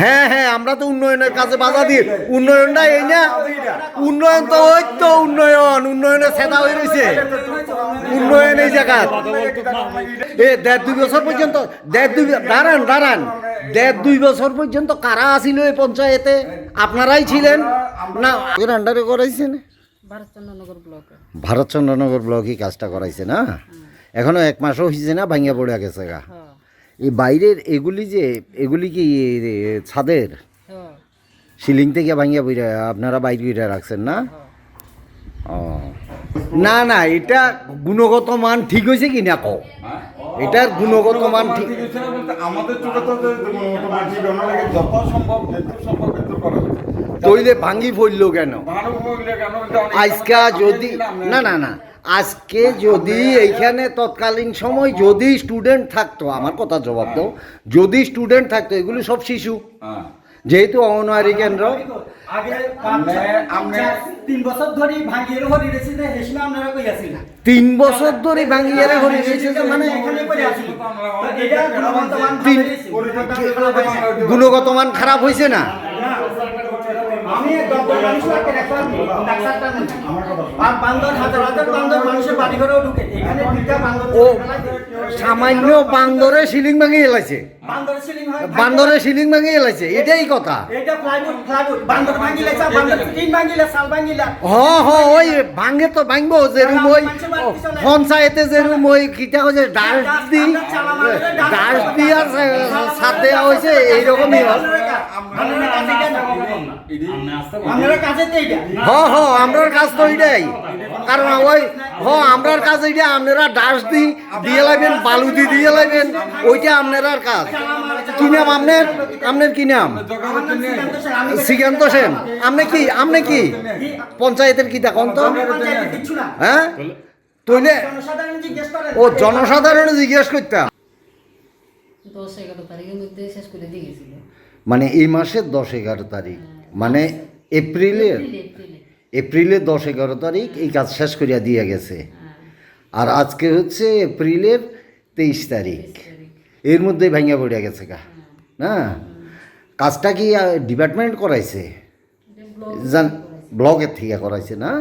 হ্যাঁ হ্যাঁ, আমরা তো উন্নয়নের কাজে বাধা দিই। উন্নয়নটা এই না, উন্নয়ন তো ওই তো উন্নয়নের সেটা হয়ে রয়েছে। উন্নয়ন এই জায়গা দেড় দুই বছর পর্যন্ত দাঁড়ান 1.5-2 বছর পর্যন্ত কারা আসিল এই পঞ্চায়েতে? আপনারাই ছিলেন না? আন্ডারে করাইছেন ভারতচন্দ্রনগর ব্লকই কাজটা করাইছে না? এখনো 1 মাসও হয়েছে না, ভাঙ্গা পড়ে গেছে গা। এই বাইরের এগুলি কি ছাদের সিলিং থেকে ভাঙ্গিয়া বইরা আপনারা বাইরে বইরা রাখছেন না? ও না না, এটা গুণগত মান ঠিক হয়েছে কি না? কও এটার গুণগত মান ঠিক আমাদের চোখে তো গুণগত মান ঠিক যত সম্ভব তৈলে ভাঙ্গি পড়ল কেন? আজকা যদি না আজকে যদি এইখানে তৎকালীন সময় যদি স্টুডেন্ট থাকতো, আমার কথা জবাব দাও, যদি স্টুডেন্ট থাকতো, এগুলি সব শিশু, যেহেতু অঙ্গনওয়াড়ি কেন্দ্র 3 বছর ধরে ভাঙিয়ে হরি রেছে, হেসনা আপনারা কই আছিলেন? 3 বছর ধরে ভাঙিয়ে হরি রেছে, মানে এখানে কই আছিলেন? এটা গুণগত মান খারাপ হয়েছে না? আমি ডক্টর মানুষ লাগতে রাখলাম, ডাক্তারটা না আর বান্দর হাজার বান্দর মানুষের বাড়ি ঘরেও ঢুকে। এখানে দুইটা বান্দর ও সামান্য বান্দরে সিলিং ভাঙিয়ে এলাইছে, বান্দরে সিলিং ভাঙিয়ে এলাইছে, এটাই কথা। এটা প্লাইউড বান্দর ভাঙিলেছে, বান্দর টিন ভাঙিলে, সাল ভাঙিলা। ওই ভাঙে তো ভাঙবো, যেরকম ওই পঞ্চায়েতে যেরকম ওই কিটা হয়েছে ডাস দিয়ে ছাদ দেওয়া হয়েছে, এইরকমই হয়। আমরার কাজ তো এইটাই, কারণ ওই আমরার কাজ এইটা, আপনারা ডাস দিয়ে লাগবেন, বালু দিয়ে লাগবেন, ওইটা আপনার কাজ। কি নাম আপনার কি নাম? শ্রীকান্ত সেন। আপনি কি পঞ্চায়েতের কি দেখুন তো? হ্যাঁ, তৈলে ও জনসাধারণ জিজ্ঞেস করতাম। 10-11 তারিখের মধ্যে শেষ করে দিয়ে গেছিল। মানে এই মাসের 10-11 তারিখ, মানে এপ্রিলের 10-11 তারিখ এই কাজ শেষ করিয়া দিয়ে গেছে। আর আজকে হচ্ছে এপ্রিলের 23 তারিখ, এর মধ্যেই ভাঙিয়া পড়িয়া গেছে গা না? কাজটা কি ডিপার্টমেন্ট করাইছে? ব্লকের থেকে করাইছে না?